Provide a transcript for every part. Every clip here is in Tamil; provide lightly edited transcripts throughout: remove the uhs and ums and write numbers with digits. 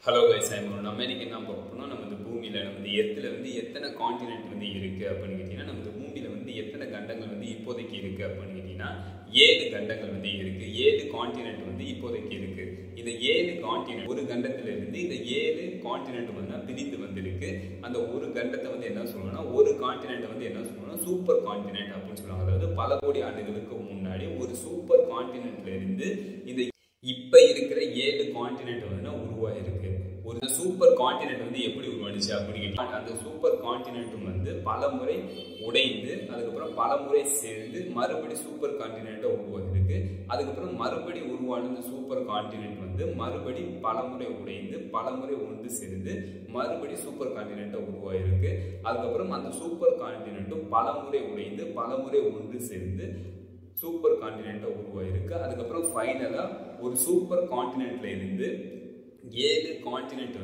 ஹலோ கைஸ், நம்ம இன்னைக்கு என்ன பார்க்க போறோம்? நம்ம பூமியில எர்த்ல எத்தனை கான்டினென்ட் இருக்கு அப்படின்னு கேட்டீங்கன்னா, நம்ம பூமியில எத்தனை கண்டங்கள் இப்போதைக்கு இருக்கு அப்படின்னு கேட்டீங்கன்னா 7 கண்டங்கள் இருக்கு. 7 கான்டினென்ட் இப்போதைக்கு இருக்கு. இந்த 7 கான்டினென்ட் ஒரு கண்டத்துல இருந்து இந்த 7 கான்டினென்ட் பிரிந்து வந்திருக்கு. அந்த ஒரு கண்டத்தை என்ன சொல்லுவாங்கன்னா, ஒரு கான்டினென்ட் என்ன சொல்லுவாங்கன்னா சூப்பர் கான்டினென்ட் அப்படின்னு சொல்லுவாங்க. அதாவது பல கோடி ஆண்டுகளுக்கு முன்னாடி ஒரு சூப்பர் கான்டினென்ட்ல இருந்து இந்த இப்ப இருக்கிற 7 கான்டினென்ட் உருவாயிருக்கு. ஒரு சூப்பர் கான்டினென்ட் எப்படி உருவாச்சு அப்படின்னு கேட்டா, அந்த சூப்பர் கான்டினென்ட் பல முறை உடைந்து அதுக்கப்புறம் பல முறை சேர்ந்து மறுபடி சூப்பர் கான்டினென்ட் உருவாயிருக்கு. அதுக்கப்புறம் மறுபடி உருவான இந்த சூப்பர் கான்டினென்ட் மறுபடி பல முறை உடைந்து பல முறை ஒன்று சேர்ந்து மறுபடி சூப்பர் கான்டினென்ட் உருவாயிருக்கு. அதுக்கப்புறம் அந்த சூப்பர் கான்டினென்ட்டும் பல முறை உடைந்து பல முறை ஒன்று சேர்ந்து சூப்பர் கான்டினென்ட் உருவாயிருக்கு. அதுக்கப்புறம் ஃபைனலா ஒரு சூப்பர் கான்டினென்ட்ல இருந்து 7 கான்டினென்ட்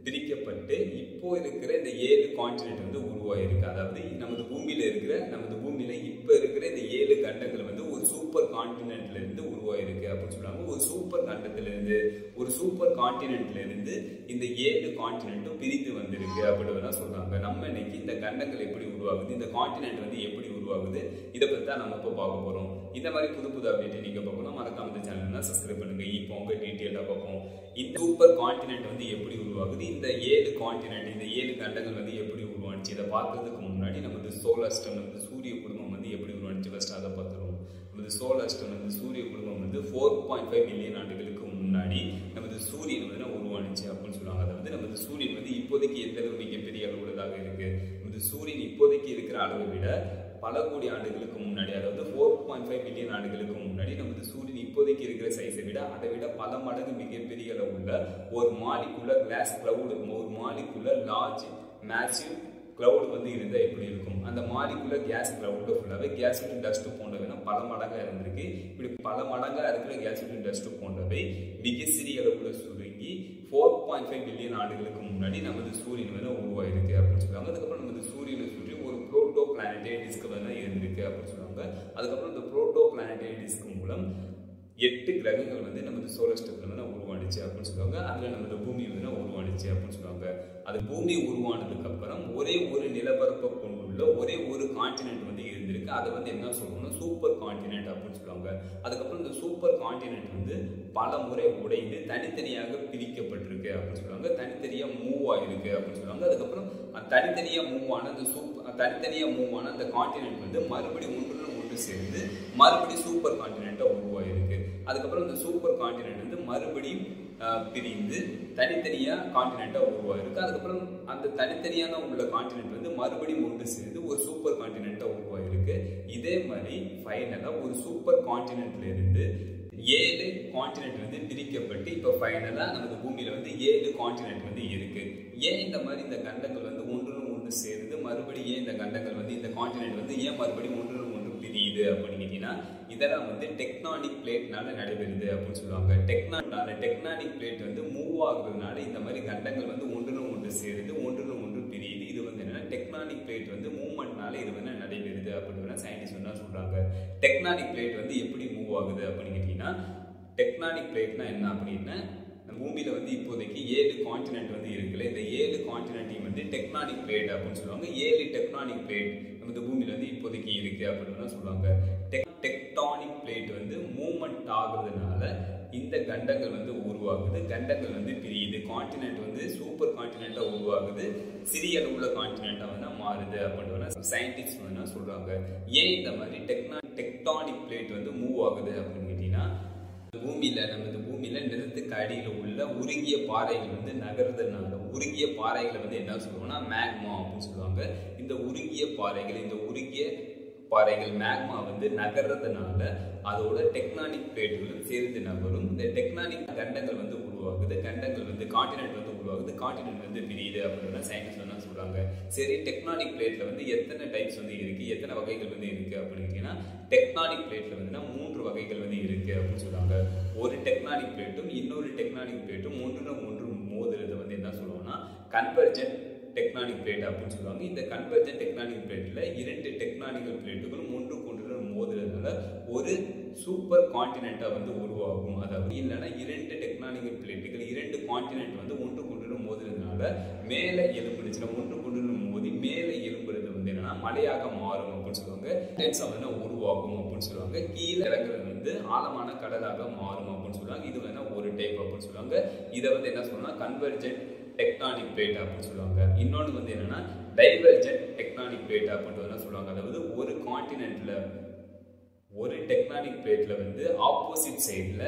பிரிக்கப்பட்டு இப்போ இருக்கிற இந்த 7 கான்டினென்ட் உருவாயிருக்கு. அதாவது நமது பூமியில இப்ப இருக்கிற இந்த 7 கண்டங்கள் ஒரு சூப்பர் கான்டினென்ட்ல இருந்து உருவாயிருக்கு அப்படின்னு சொல்றாங்க. ஒரு சூப்பர் கண்டத்துல இருந்து ஒரு சூப்பர் கான்டினென்ட்ல இருந்து இந்த 7 கான்டினென்ட்டும் பிரித்து வந்திருக்கு அப்படின்னு சொல்றாங்க. நம்ம இன்னைக்கு இந்த கண்டங்கள் எப்படி உருவாகுது, இந்த கான்டினென்ட் எப்படி உருவாகுது, இதை பத்தி தான் நம்ம இப்போ பார்க்க போறோம். இந்த மாதிரி புது அப்டேட் நீங்க பார்க்கணும், மறக்காம இந்த சேனலை சப்ஸ்கிரைப் பண்ணுங்க. இப்போ உங்க டீட்டெயிலா பார்ப்போம். இந்த சூப்பர் கான்டினென்ட் எப்படி உருவாகுது, இந்த 7 கான்டினென்ட் இந்த 7 கண்டங்கள் எப்படி உருவானுச்சு, இதை பார்க்கறதுக்கு முன்னாடி நமது சோலார் சிஸ்டம் சூரிய குடும்பம் எப்படி உருவானுச்சு ஃபர்ஸ்ட் அதை பார்த்துருவோம். நமது சோலார் சிஸ்டம் சூரிய குடும்பம் 4.5 மில்லியன் ஆண்டுகளுக்கு முன்னாடி நமது சூரியன் உருவானுச்சு அப்படின்னு சொல்லுவாங்க. அதாவது நமது சூரியன் இப்போதைக்கு எந்த அளவு மிகப்பெரிய அளவுள்ளதாக இருக்கு. நமது சூரியன் இப்போதைக்கு இருக்கிற அளவை விட பல கோடி ஆண்டுகளுக்கு முன்னாடி, அதாவது 4.5 மில்லியன் ஆண்டுகளுக்கு முன்னாடி நமது சூரியன் இப்போதைக்கு இருக்கிற சைஸை விட அதை விட பல மடங்கு மிகப்பெரிய அளவுள்ள ஒரு மாலிகுலர் கிளாஸ் கிளவுட், ஒரு மாலிகுலர் லார்ஜ் மேசிவ் கிளவுட் இருந்தா எப்படி இருக்கும்? அந்த மாலிகுலர் கேஸ் கிளவுட் ஃபுல்லாவே கேஸ் வித் டஸ்ட் போன்றவை பல மடங்கா இருந்திருக்கு. இப்படி பல மடங்கா இருக்கிற கேஸ் வித் டஸ்ட் போன்றவை மிக சிறிய அளவுல சுருங்கி 4.5 மில்லியன் ஆண்டுகளுக்கு முன்னாடி நமது சூரியன் உருவாயிருக்கு அப்படின்னு சொல்லுவாங்க. அதுக்கப்புறம் நமது சூரியனை சுற்றி ஒரு புரோட்டோ பிளானட்டரி டிஸ்க் இருந்திருக்கு அப்படின்னு சொல்லுவாங்க. அதுக்கப்புறம் இந்த புரோட்டோ பிளானட்டரி டிஸ்க் மூலம் 8 கிரகங்கள் நமது சோலார் சிஸ்டத்துல உருவானுச்சு அப்படின்னு சொல்லுவாங்க. அதுல நமது பூமி உருவானுச்சு அப்படின்னு சொல்லுவாங்க. அது பூமி உருவானதுக்கு அப்புறம் ஒரே ஒரு நிலப்பரப்பை கொண்டுள்ள ஒரே ஒரு கான்டினென்ட் இருந்திருக்கு. அதை என்ன சொல்லுவாங்கன்னா சூப்பர் கான்டினென்ட் அப்படின்னு சொல்லுவாங்க. அதுக்கப்புறம் இந்த சூப்பர் கான்டினென்ட் பல முறை உடைந்து தனித்தனியாக பிரிக்கப்பட்டிருக்கு அப்படின்னு சொல்லுவாங்க. தனித்தனியா மூவ் ஆயிருக்கு அப்படின்னு சொல்லுவாங்க. அதுக்கப்புறம் தனித்தனியா மூவ் ஆன அந்த கான்டினென்ட் மறுபடியும் ஒன்று சேர்ந்து மறுபடியும் சூப்பர் கான்டினென்ட்டா உருவாயிருக்கு. அதுக்கப்புறம் இந்த சூப்பர் கான்டினென்ட் மறுபடியும் பிரிந்து தனித்தனியா கான்டினென்ட்டா உருவாயிருக்கு. அதுக்கப்புறம் அந்த தனித்தனியான உள்ள கான்டினென்ட் மறுபடியும் ஒன்று சேர்ந்து ஒரு சூப்பர் கான்டினென்ட்டா உருவாயிருக்கு. இதே மாதிரி ஃபைனலா ஒரு சூப்பர் கான்டினென்ட்ல இருந்து 7 கான்டினென்ட் பிரிக்கப்பட்டு இப்ப ஃபைனலா நமது பூமியில 7 கான்டினென்ட் இருக்கு. ஏன் இந்த மாதிரி இந்த கண்டங்கள் ஒன்று சேர்ந்து மறுபடியும் ஏன் இந்த கண்டங்கள் இந்த கான்டினென்ட் ஏன் மறுபடியும் ஒன்று பிரியுது அப்படின்னு கேட்டீங்கன்னா, இதெல்லாம் டெக்டானிக் பிளேட்னால நடைபெறுது அப்படின்னு சொல்லுவாங்க. டெக்டானிக் பிளேட் மூவ் ஆகுறதுனால இந்த மாதிரி கண்டங்கள் ஒன்று சேருது, ஒன்று பிரியுது. இது என்னன்னா டெக்டானிக் பிளேட் மூவ்மெண்ட்னால இது நடைபெறுது அப்படின்னு சயின்டிஸ்ட் சொல்றாங்க. டெக்டானிக் பிளேட் எப்படி மூவ் ஆகுது அப்படின்னு கேட்டீங்கன்னா, டெக்டானிக் பிளேட்னா என்ன அப்படின்னா, பூமியில இப்போதைக்கு 7 கான்டினென்ட் இருக்குல்ல, இந்த 7 கான்டினென்ட்டையும் டெக்டானிக் பிளேட் அப்படின்னு சொல்லுவாங்க. 7 டெக்டானிக் பிளேட் நமது பூமியில இப்போதைக்கு இருக்கு அப்படின்னு சொல்லுவாங்க. டெக்டானிக் பிளேட் மூவ்மெண்ட் ஆகுறதுனால இந்த கண்டங்கள் உருவாகுது, கண்டங்கள் பிரியுது, கான்டினென்ட் சூப்பர் கான்டினென்ட்டா உருவாகுது, சிறிய அளவுள்ள கான்டினென்ட்டா மாறுது அப்படின்னு சயின்டிஸ்ட் சொல்றாங்க. ஏன் இந்த மாதிரி டெக்டானிக் பிளேட் மூவ் ஆகுது அப்படின்னு கேட்டீங்கன்னா, நமது பூமியில நிலத்துக்கு அடியில் உள்ள உருகிய பாறைகள் நகர்றதுனால, உருகிய பாறைகளை என்ன சொல்லுவோம்னா மேக்மா அப்படின்னு சொல்லுவாங்க. இந்த உருகிய பாறைகள் மேக்மா நகர்றதுனால அதோட டெக்டானிக் பிளேட்டுகளும் சேர்ந்து நகரும். இந்த டெக்டானிக் கண்டங்கள் உருவாகுது, கண்டங்கள் கான்டினென்ட் உருவாகுது, கான்டினென்ட் பிரியுது அப்படின்னு சயின்டிஸ்ட் சொல்றாங்க. சரி, டெக்டானிக் பிளேட்ல எத்தனை டைப்ஸ் இருக்கு, எத்தனை வகைகள் இருக்கு அப்படின்னு கேட்டீங்கன்னா, டெக்டானிக் பிளேட்ல 3 வகைகள் இருக்கு அப்படின்னு சொல்றாங்க. ஒரு டெக்டானிக் பிளேட்டும் இன்னொரு டெக்டானிக் பிளேட்டும் ஒன்று மோதுறத என்ன சொல்லுவோம்னா கன்வர்ஜென்ட் டெக்டானிக் பிளேட் அப்படின்னு சொல்லுவாங்க. இந்த கன்வர்ஜென்ட் டெக்டானிக் பிளேட்ல 2 டெக்டானிக்கல் பிளேட்டுகளும் ஒன்றுக்கொன்று மோதுறதுனால ஒரு சூப்பர் கான்டினென்ட்டா வந்து உருவாகும். அதாவது இல்லைன்னா 2 டெக்டானிக்கல் பிளேட்டுகள் 2 கான்டினென்ட் வந்து ஒன்றுக்கொன்று மோதுறதுனால மேலே எலும்புச்சுன்னா ஒன்றுக்கொன்று மோதி மேலே எலும்புறது வந்து என்னன்னா மலையாக மாறும் அப்படின்னு சொல்லுவாங்க. வந்து உருவாகும் அப்படின்னு சொல்லுவாங்க. கீழே இறங்குறது வந்து ஆழமான கடலாக மாறும் அப்படின்னு சொல்லுவாங்க. இது வேணா ஒரு டைப் அப்படின்னு சொல்லுவாங்க. இதை வந்து என்ன சொல்லணும்னா கன்வர்ஜென்ட் டெக்டானிக் பிளேட் அப்படின்னு சொல்லுவாங்க. இன்னொன்று வந்து என்னன்னா டைவர்ஜென்ட் டெக்டானிக் பிளேட் அப்படின்னு சொல்லுவாங்க. அதாவது ஒரு கான்டினென்ட்ல ஒரு டெக்டானிக் பிளேட்ல வந்து ஆப்போசிட் சைட்ல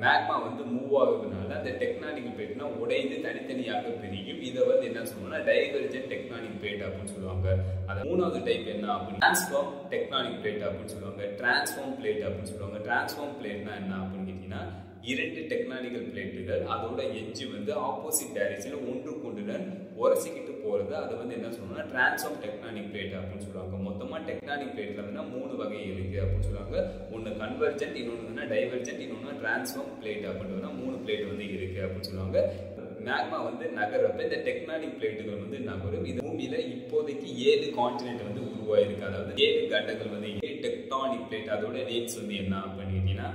மேக்மா வந்து மூவ் ஆகுறதுனால அந்த டெக்டானிக் பிளேட்னா உடைந்து தனித்தனியாக பிரியும். இதை வந்து என்ன சொல்லுவாங்கன்னா டைவர்ஜென்ட் டெக்டானிக் பிளேட் அப்படின்னு சொல்லுவாங்க. அது மூணாவது டைப் என்ன அப்படின்னு டிரான்ஸ்ஃபார்ம் டெக்டானிக் பிளேட் அப்படின்னு சொல்லுவாங்க. டிரான்ஸ்ஃபார்ம் பிளேட் அப்படின்னு சொல்லுவாங்க. டிரான்ஸ்ஃபார்ம் பிளேட்னா என்ன அப்படின்னு கேட்டீங்கன்னா 2 டெக்டானிக்கல் பிளேட்டுகள் அதோட எட்ஜ் வந்து ஆப்போசிட் டைரக்ஷன்ல ஒன்றுக்கொன்று உரசிக்கிட்டு போறது. அது வந்து என்ன சொல்லுவாங்கன்னா டிரான்ஸ்ஃபார்ம் டெக்டானிக் பிளேட் அப்படின்னு சொல்லுவாங்க. மொத்தமா டெக்டானிக் பிளேட்ல வந்து 3 வகை இருக்கு அப்படின்னு சொல்லுவாங்க. ஒன்னு கன்வர்ஜென்ட், இன்னொன்னு வந்து டைவர்ஜென்ட், இன்னொன்னு டிரான்ஸ்ஃபார்ம் பிளேட் அப்படின்னு 3 பிளேட் வந்து இருக்கு அப்படின்னு சொல்லுவாங்க. மேக்மா வந்து நகரப்ப இந்த டெக்டானிக் பிளேட்டுகள் வந்து நகரும். இது பூமியில இப்போதைக்கு 7 கான்டினென்ட் வந்து உருவாயிருக்கு. அதாவது 7 கண்டங்கள் வந்து 7 டெக்டானிக் பிளேட். அதோட நேம்ஸ் வந்து என்ன அப்படின்னு கேட்டீங்கன்னா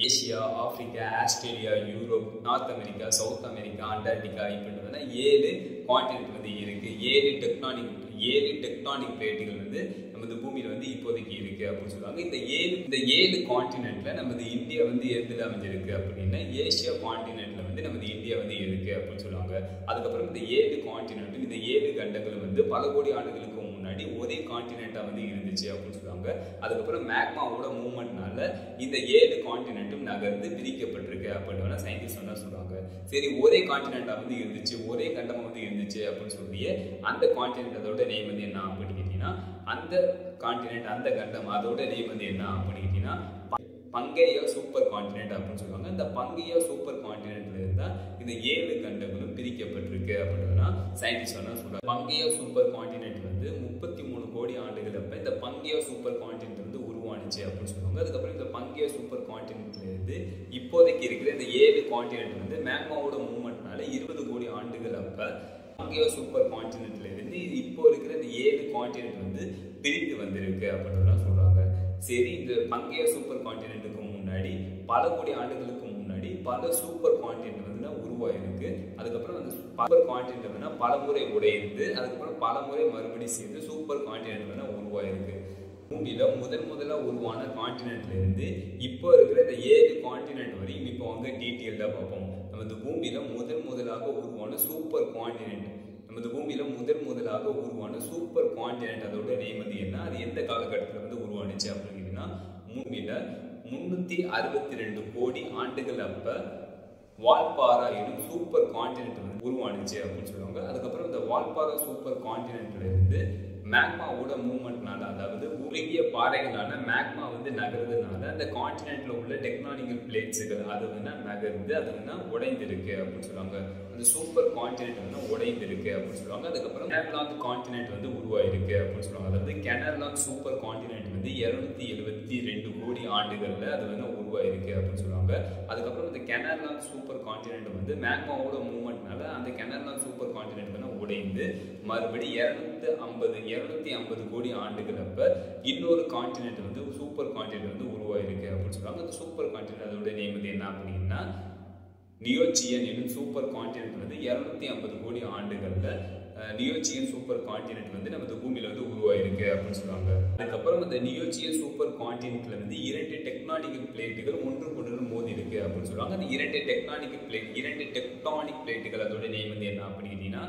Asia, Africa, Australia, Europe, north America, south America, Antarctica இப்படின்னா 7 கான்டினென்ட் வந்து இருக்கு. 7 டெக்டானிக் பிளேட்டுகள் வந்து நமது பூமியில வந்து இப்போதைக்கு இருக்கு அப்படின்னு சொல்லுவாங்க. இந்த 7 கான்டினென்ட்ல நமது இந்தியா வந்து எதுல அமைஞ்சிருக்கு அப்படின்னா ஏசியா கான்டினென்ட்ல வந்து நமது இந்தியா வந்து இருக்கு அப்படின்னு சொல்லுவாங்க. அதுக்கப்புறம் இந்த 7 கான்டினென்ட் இந்த 7 கண்டங்கள் வந்து பல கோடி ஆண்டுகளுக்கு முன்னாடி ஒரே கான்டினென்ட்டா வந்து இருந்துச்சு அப்படின்னு சொல்லுவாங்க. அதுக்கப்புறம் மேக்மாவோட மூவ்மெண்ட்னால இந்த 7 கான்டினென்ட்டும் நகர்ந்து பிரிக்கப்பட்டிருக்கு அப்படின்னு சயின்டிஸ்ட் வந்து சொல்றாங்க. சரி, ஒரே கான்டினென்ட்டா வந்து இருந்துச்சு, ஒரே கண்டமா வந்து இருந்துச்சு அப்படின்னு சொல்லி அந்த கான்டினென்ட் அதோட நேம் வந்து என்ன அப்படின்னு கேட்டீங்கன்னா அந்த கான்டினென்ட் அந்த கண்டம் அதோட நேம் வந்து என்ன அப்படின்னு கேட்டீங்கன்னா பங்கேயா சூப்பர் கான்டினென்ட் அப்படின்னு சொல்லுவாங்க. இந்த பங்கேயா சூப்பர் கான்டினென்ட்ல இருந்தா இந்த 7 கண்டங்களும் பிரிக்கப்பட்டிருக்கு அப்படின்னா சயின்டிஸ்ட் வந்து சொல்றாங்க. பங்கேயா சூப்பர் கான்டினென்ட் வந்து 33 கோடி ஆண்டுகள் அப்ப இந்த பங்கேயா சூப்பர் கான்டினென்ட் வந்து உருவானுச்சு அப்படின்னு சொல்லுவாங்க. அதுக்கப்புறம் இந்த பங்கேயா சூப்பர் கான்டினென்ட்ல இருந்து இப்போதைக்கு இருக்கிற இந்த 7 கான்டினென்ட் வந்து மேக்மாவோட மூவ்மெண்ட்னால 20 கோடி ஆண்டுகள் அப்ப பங்கேயா சூப்பர் கான்டினென்ட்ல இருந்து இப்போ இருக்கிற இந்த 7 கான்டினென்ட் வந்து பிரிந்து வந்திருக்கு அப்படின்னு சொல்றாங்க. சரி, இந்த பங்கேயா சூப்பர் கான்டினென்ட்டுக்கு முன்னாடி பல கோடி ஆண்டுகளுக்கு முன்னாடி பல சூப்பர் கான்டினென்ட் வந்து உருவாயிருக்கு. அதுக்கப்புறம் அந்த சூப்பர் கான்டினென்ட் வந்து பல முறை உடைந்து அதுக்கப்புறம் பல முறை மறுபடியும் சேர்ந்து சூப்பர் கான்டினென்ட் வந்து உருவாயிருக்கு. பூமியில முதல்ல உருவான கான்டினென்ட்ல இருந்து இப்போ இருக்கிற இந்த 7 கான்டினென்ட் வரையும் இப்போ வந்து டீட்டெயில்டா பார்ப்போம். நமது பூமியில முதலாக உருவான சூப்பர் கான்டினென்ட் சூப்பர் கான்டினென்ட் அதோட நேம் வந்து என்ன, அது எந்த காலகட்டத்தில் வந்து உருவானுச்சு அப்படின்னா பூமியில 362 கோடி ஆண்டுகள் அப்ப வால்பாரா எனும் சூப்பர் கான்டினென்ட் வந்து உருவானுச்சு அப்படின்னு சொல்லுவாங்க. அதுக்கப்புறம் இந்த வால்பாரா சூப்பர் கான்டினென்ட்ல இருந்து மேக்மாவோட மூவ்மெண்ட்னால அதாவது உருகிய பாறைகளான மேக்மா வந்து நகர்றதுனால அந்த கான்டினென்ட்ல உள்ள டெக்டானிக்கல் பிளேட்ஸுகள் அது வந்து நகர்ந்து அது வந்து உடைந்திருக்கு அப்படின்னு சொல்லுவாங்க. அந்த சூப்பர் கான்டினென்ட் வந்து உடைந்திருக்கு அப்படின்னு சொல்லுவாங்க. அதுக்கப்புறம் கேனர்லாந்து கான்டினென்ட் வந்து உருவாயிருக்கு அப்படின்னு சொல்லுவாங்க. அதாவது கேனர்லாந்து சூப்பர் கான்டினென்ட் வந்து 272 கோடி ஆண்டுகள்ல அது வந்து உருவாயிருக்கு அப்படின்னு சொல்லுவாங்க. அதுக்கப்புறம் இந்த கேனர்லாந்து சூப்பர் கான்டினென்ட் வந்து மேக்மாவோட மூவ்மெண்ட்னால அந்த கேனர்லாந்து சூப்பர் கான்டினென்ட் வந்து உடைந்து மறுபடியும் 250 கோடி ஆண்டுகள் அப்ப இன்னொரு கான்டினென்ட் வந்து சூப்பர் கான்டினென்ட் வந்து உருவாயிருக்கு அப்படின்னு சொல்லுவாங்க. அந்த சூப்பர் கான்டினென்ட் அதோட நேம் வந்து என்ன அப்படின்னா நியோசியன் எனும் சூப்பர் கான்டினென்ட் வந்து 250 கோடி ஆண்டுகள்ல நியோசியன் சூப்பர் கான்டினென்ட் வந்து நமது பூமியில வந்து உருவாயிருக்கு அப்படின்னு சொல்லுவாங்க. அதுக்கப்புறம் அந்த நியோசியன் சூப்பர் கான்டினென்ட்ல வந்து 2 டெக்டானிக்கல் பிளேட்டுகள் ஒன்றுக்கொன்று மோதி இருக்கு அப்படின்னு சொல்லுவாங்க. அந்த 2 டெக்டானிக் பிளேட்டுகள் அதோட நேம் வந்து என்ன அப்படின்னா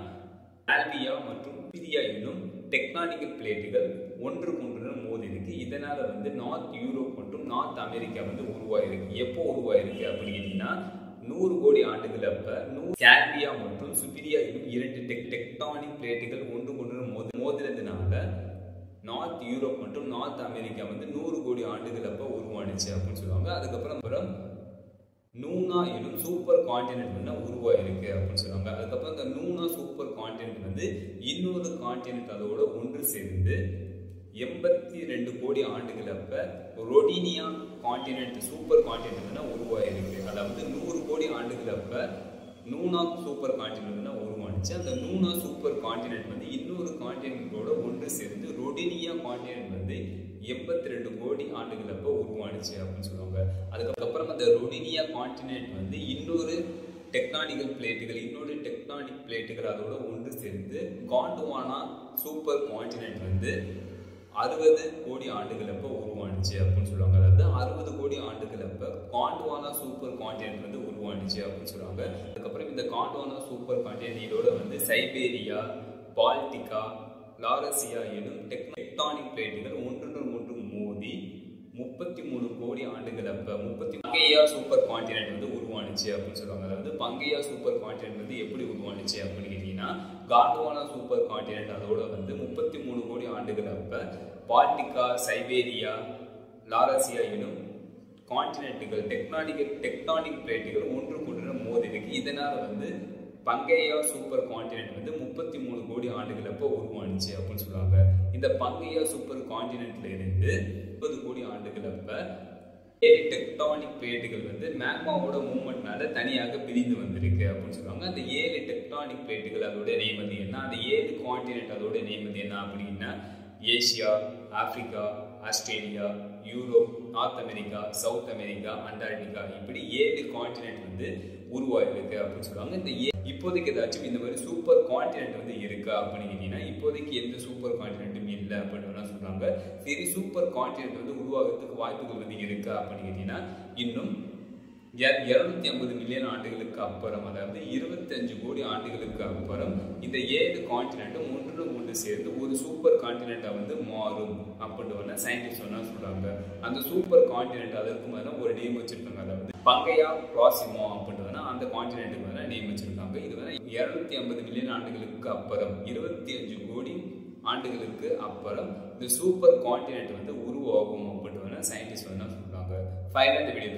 ஆல்பியா மற்றும் பிரியா என்னும் டெக்டானிக்கல் பிளேட்டுகள் ஒன்றுக்கொன்று மோதி இருக்கு. இதனால வந்து நார்த் யூரோப் மற்றும் நார்த் அமெரிக்கா வந்து உருவாயிருக்கு. எப்போ உருவாயிருக்கு அப்படின்னா 100 கோடி ஆண்டுகள் அப்ப ஆல்பியா மற்றும் சுபிரியா என்னும் 2 டெக்டானிக் பிளேட்டுகள் ஒன்றுக்கொன்று மோதினதுனால நார்த் யூரோப் மற்றும் நார்த் அமெரிக்கா வந்து 100 கோடி ஆண்டுகள் அப்ப உருவானுச்சு அப்படின்னு சொல்லுவாங்க. அதுக்கப்புறம் நூனா எனும் சூப்பர் கான்டினென்ட் வந்து உருவாயிருக்கு அப்படின்னு சொல்லுவாங்க. அதுக்கப்புறம் இந்த நூனா சூப்பர் கான்டினென்ட் வந்து இன்னொரு கான்டினென்ட் அதோட ஒன்று சேர்ந்து 82 கோடி ஆண்டுகள் அப்ப ரொடினியா கான்டினென்ட் சூப்பர் கான்டினென்ட் வந்து உருவாயிருக்கு. அதாவது 100 கோடி ஆண்டுகள் அப்ப நூனா சூப்பர் கான்டினென்ட் வந்து உருவானுச்சு. அந்த நூனா சூப்பர் கான்டினென்ட் வந்து இன்னொரு கான்டினென்ட்டோட ஒன்று சேர்ந்து ரொடினியா கான்டினென்ட் வந்து 82 கோடி ஆண்டுகள் அப்போ உருவானுச்சு அப்படின்னு சொல்லுவாங்க. அதுக்கப்புறம் அந்த ரொடினியா கான்டினென்ட் வந்து இன்னொரு டெக்டானிக் பிளேட்டுகள் அதோட ஒன்று சேர்ந்து காண்டுவானா சூப்பர் கான்டினென்ட் வந்து 60 கோடி ஆண்டுகள் அப்போ உருவானுச்சு அப்படின்னு சொல்லுவாங்க. அதாவது 60 கோடி ஆண்டுகள் அப்போ காண்டுவானா சூப்பர் கான்டினென்ட் வந்து உருவானுச்சு அப்படின்னு சொல்லுவாங்க. அதுக்கப்புறம் இந்த காண்டுவானா சூப்பர் கான்டினென்ட் இதோட வந்து சைபேரியா, பால்டிகா, லாரசியா எனும் டெக்டானிக் பிளேட்டுகள் ஒன்றுடன் ஒன்று மோதி 33 கோடி ஆண்டுகள் அப்ப பங்கையா சூப்பர் கான்டினென்ட் வந்து உருவானுச்சு அப்படின்னு சொல்லுவாங்க. அதாவது பங்கையா சூப்பர் கான்டினென்ட் வந்து எப்படி உருவானுச்சு அப்படின்னு கேட்டீங்கன்னா, காண்டுவானா சூப்பர் கான்டினென்ட் அதோட வந்து 33 கோடி ஆண்டுகள் அப்ப பால்டிகா, சைபேரியா, லாரசியா எனும் கான்டினென்ட்டுகள் டெக்டானிக் பிளேட்டுகள் ஒன்றுக்கொன்று மோதி இருக்கு. இதனால வந்து பங்கையா சூப்பர் கான்டினென்ட் வந்து 33 கோடி ஆண்டுகள் அப்போ உருவானுச்சு அப்படின்னு சொல்லுவாங்க. இந்த பங்கையா சூப்பர் கான்டினென்ட்ல இருந்து 30 கோடி ஆண்டுகள் அப்ப 7 டெக்டானிக் பிளேட்டுகள் வந்து மேக்மாவோட மூவ்மெண்ட்னால தனியாக பிரிந்து வந்திருக்கு அப்படின்னு சொல்லுவாங்க. அந்த 7 டெக்டானிக் பிளேட்டுகள் அதோட நேம் வந்து என்ன, அந்த 7 கான்டினென்ட் அதோட நேம் வந்து என்ன அப்படின்னா, Asia, Africa, Australia, Europe, north America, south America, Antarctica, இப்படி 7 கான்டினென்ட் வந்து உருவாயிருக்கு அப்படின்னு சொல்லுவாங்க. இந்த இப்போதைக்கு ஏதாச்சும் இந்த மாதிரி சூப்பர் கான்டினென்ட் வந்து இருக்கா அப்படின்னு கேட்டீங்கன்னா, இப்போதைக்கு எந்த சூப்பர் கான்டினென்ட்டும் இல்லை அப்படின்னு சொல்றாங்க. சரி, சூப்பர் கான்டினென்ட் வந்து உருவாகிறதுக்கு வாய்ப்புகள் வந்து இருக்கா அப்படின்னு கேட்டீங்கன்னா, இன்னும் 250 மில்லியன் ஆண்டுகளுக்கு அப்புறம், அதாவது 25 கோடி ஆண்டுகளுக்கு அப்புறம் இந்த 7 கான்டினென்ட்டும் ஒன்று சேர்ந்து ஒரு சூப்பர் கான்டினென்ட்டா வந்து மாறும் அப்படின்னு சயின்டிஸ்ட் சொல்றாங்க. அந்த சூப்பர் கான்டினென்ட் அதற்கு மேல ஒரு நேம் வச்சிருக்காங்க. அதாவது பங்கையா பிராசிமோ அப்படின்றதுனா அந்த கான்டினென்ட்டுக்கு மேல நேம் வச்சிருக்காங்க. இது வந்து 250 மில்லியன் ஆண்டுகளுக்கு அப்புறம் 25 கோடி ஆண்டுகளுக்கு அப்புறம் இந்த சூப்பர் கான்டினென்ட் வந்து உருவாகும் அப்படின்னு சயின்டிஸ்ட் சொல்றாங்க. ஃபைனல் இந்த வீடியோ